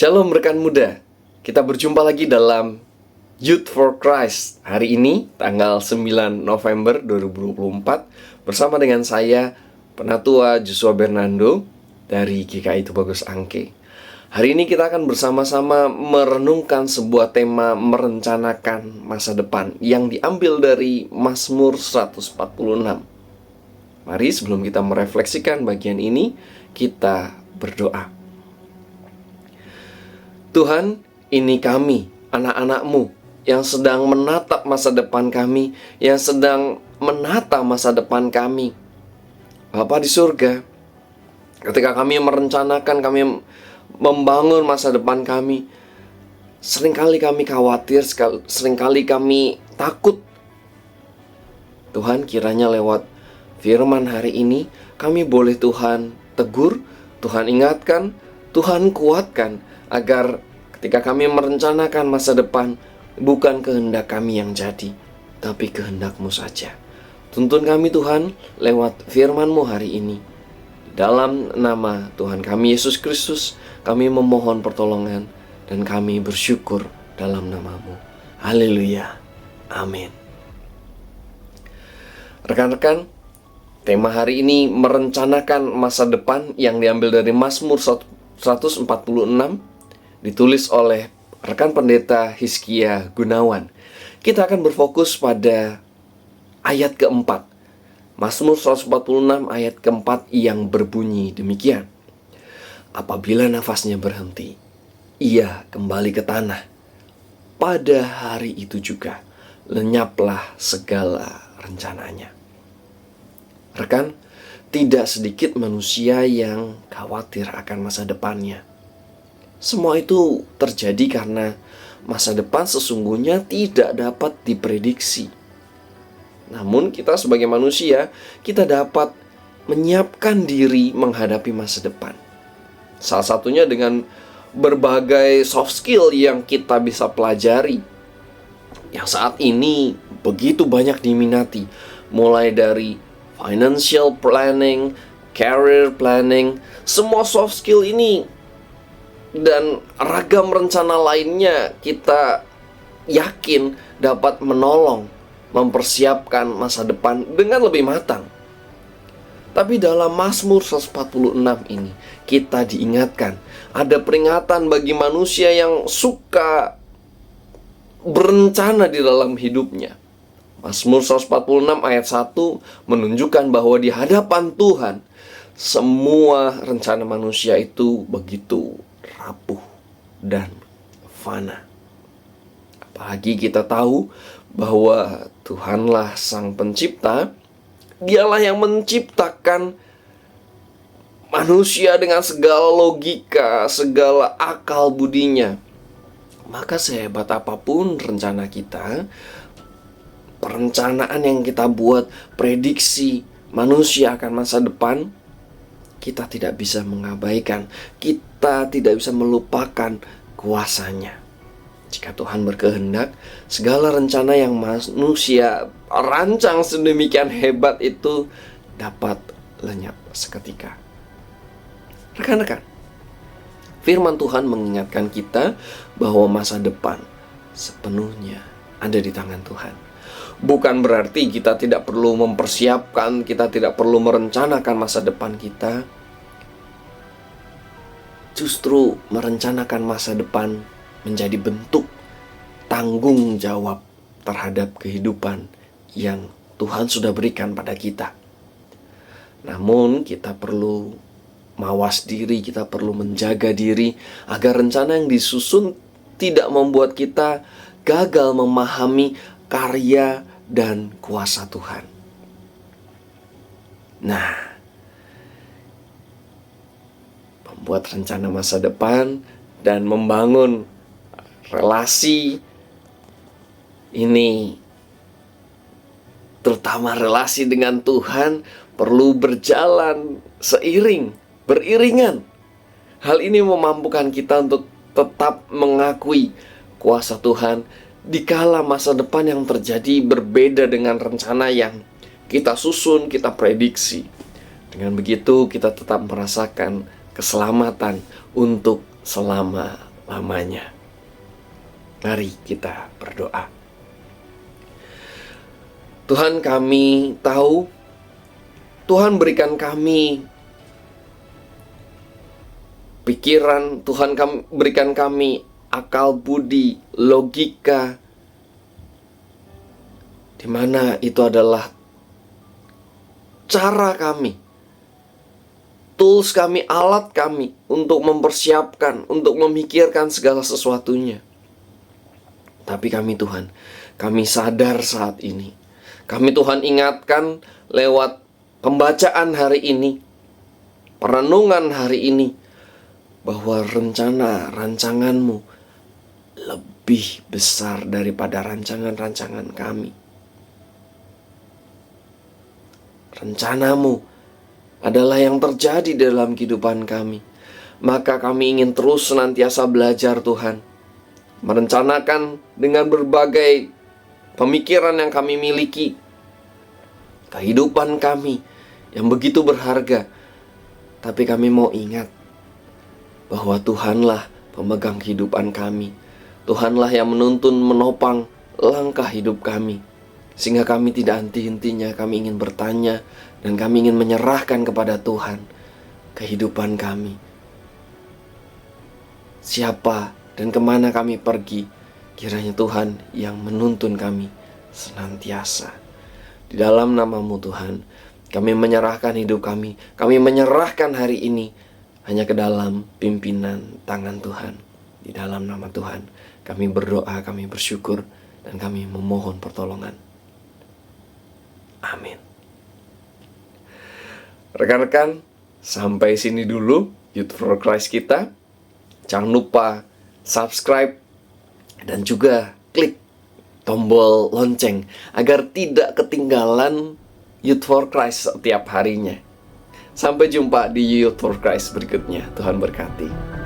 Shalom rekan muda, kita berjumpa lagi dalam Youth for Christ. Hari ini tanggal 9 November 2024 bersama dengan saya, Penatua Joshua Bernando dari GKI Tubagus Angke. Hari ini kita akan bersama-sama merenungkan sebuah tema merencanakan masa depan yang diambil dari Mazmur 146. Mari sebelum kita merefleksikan bagian ini, kita berdoa. Tuhan, ini kami, anak-anak-Mu, yang sedang menatap masa depan kami, yang sedang menata masa depan kami. Bapa di surga, ketika kami merencanakan, kami membangun masa depan kami, seringkali kami khawatir, seringkali kami takut. Tuhan, kiranya lewat firman hari ini, kami boleh Tuhan tegur, Tuhan ingatkan, Tuhan kuatkan, agar ketika kami merencanakan masa depan, bukan kehendak kami yang jadi, tapi kehendak-Mu saja. Tuntun kami Tuhan lewat firman-Mu hari ini. Dalam nama Tuhan kami Yesus Kristus, kami memohon pertolongan dan kami bersyukur dalam nama-Mu. Haleluya. Amin. Rekan-rekan, tema hari ini merencanakan masa depan yang diambil dari Mazmur 146, ditulis oleh rekan pendeta Hizkia Gunawan. Kita akan berfokus pada ayat keempat, Mazmur 146 ayat keempat yang berbunyi demikian. Apabila nafasnya berhenti, ia kembali ke tanah. Pada hari itu juga lenyaplah segala rencananya. Rekan, tidak sedikit manusia yang khawatir akan masa depannya. Semua itu terjadi karena masa depan sesungguhnya tidak dapat diprediksi. Namun kita sebagai manusia, kita dapat menyiapkan diri menghadapi masa depan. Salah satunya dengan berbagai soft skill yang kita bisa pelajari, yang saat ini begitu banyak diminati, mulai dari financial planning, career planning. Semua soft skill ini dan ragam rencana lainnya kita yakin dapat menolong mempersiapkan masa depan dengan lebih matang. Tapi dalam Mazmur 146 ini kita diingatkan ada peringatan bagi manusia yang suka berencana di dalam hidupnya. Mazmur 146 ayat 1 menunjukkan bahwa di hadapan Tuhan semua rencana manusia itu begitu rapuh dan fana. Apalagi kita tahu bahwa Tuhanlah Sang Pencipta. Dialah yang menciptakan manusia dengan segala logika, segala akal budinya. Maka sehebat apapun rencana kita, perencanaan yang kita buat, prediksi manusia akan masa depan, kita tidak bisa mengabaikan, kita tidak bisa melupakan kuasanya. Jika Tuhan berkehendak, segala rencana yang manusia rancang sedemikian hebat itu dapat lenyap seketika. Rekan-rekan, firman Tuhan mengingatkan kita bahwa masa depan sepenuhnya ada di tangan Tuhan. Bukan berarti kita tidak perlu mempersiapkan, kita tidak perlu merencanakan masa depan kita. Justru merencanakan masa depan menjadi bentuk tanggung jawab terhadap kehidupan yang Tuhan sudah berikan pada kita. Namun kita perlu mawas diri, kita perlu menjaga diri agar rencana yang disusun tidak membuat kita gagal memahami karya dan kuasa Tuhan. Nah, membuat rencana masa depan dan membangun relasi ini, terutama relasi dengan Tuhan, perlu berjalan beriringan. Hal ini memampukan kita untuk tetap mengakui kuasa Tuhan dikala masa depan yang terjadi berbeda dengan rencana yang kita susun, kita prediksi. Dengan begitu kita tetap merasakan keselamatan untuk selama lamanya. Mari kita berdoa. Tuhan, kami tahu Tuhan berikan kami pikiran, Tuhan berikan kami akal budi, logika, di mana itu adalah cara kami, tools kami, alat kami untuk mempersiapkan, untuk memikirkan segala sesuatunya. Tapi kami Tuhan, kami sadar saat ini, kami Tuhan ingatkan lewat pembacaan hari ini, perenungan hari ini, bahwa rencana rancangan-Mu lebih besar daripada rancangan-rancangan kami. Rencana-Mu adalah yang terjadi dalam kehidupan kami. Maka kami ingin terus senantiasa belajar Tuhan, merencanakan dengan berbagai pemikiran yang kami miliki, kehidupan kami yang begitu berharga. Tapi kami mau ingat bahwa Tuhanlah pemegang kehidupan kami. Tuhanlah yang menuntun, menopang langkah hidup kami. Sehingga kami tidak henti-hentinya, kami ingin bertanya dan kami ingin menyerahkan kepada Tuhan kehidupan kami. Siapa dan kemana kami pergi, kiranya Tuhan yang menuntun kami senantiasa. Di dalam nama-Mu Tuhan, kami menyerahkan hidup kami menyerahkan hari ini hanya ke dalam pimpinan tangan Tuhan. Di dalam nama Tuhan, kami berdoa, kami bersyukur, dan kami memohon pertolongan. Amin. Rekan-rekan, sampai sini dulu Youth for Christ kita. Jangan lupa subscribe dan juga klik tombol lonceng agar tidak ketinggalan Youth for Christ setiap harinya. Sampai jumpa di Youth for Christ berikutnya. Tuhan berkati.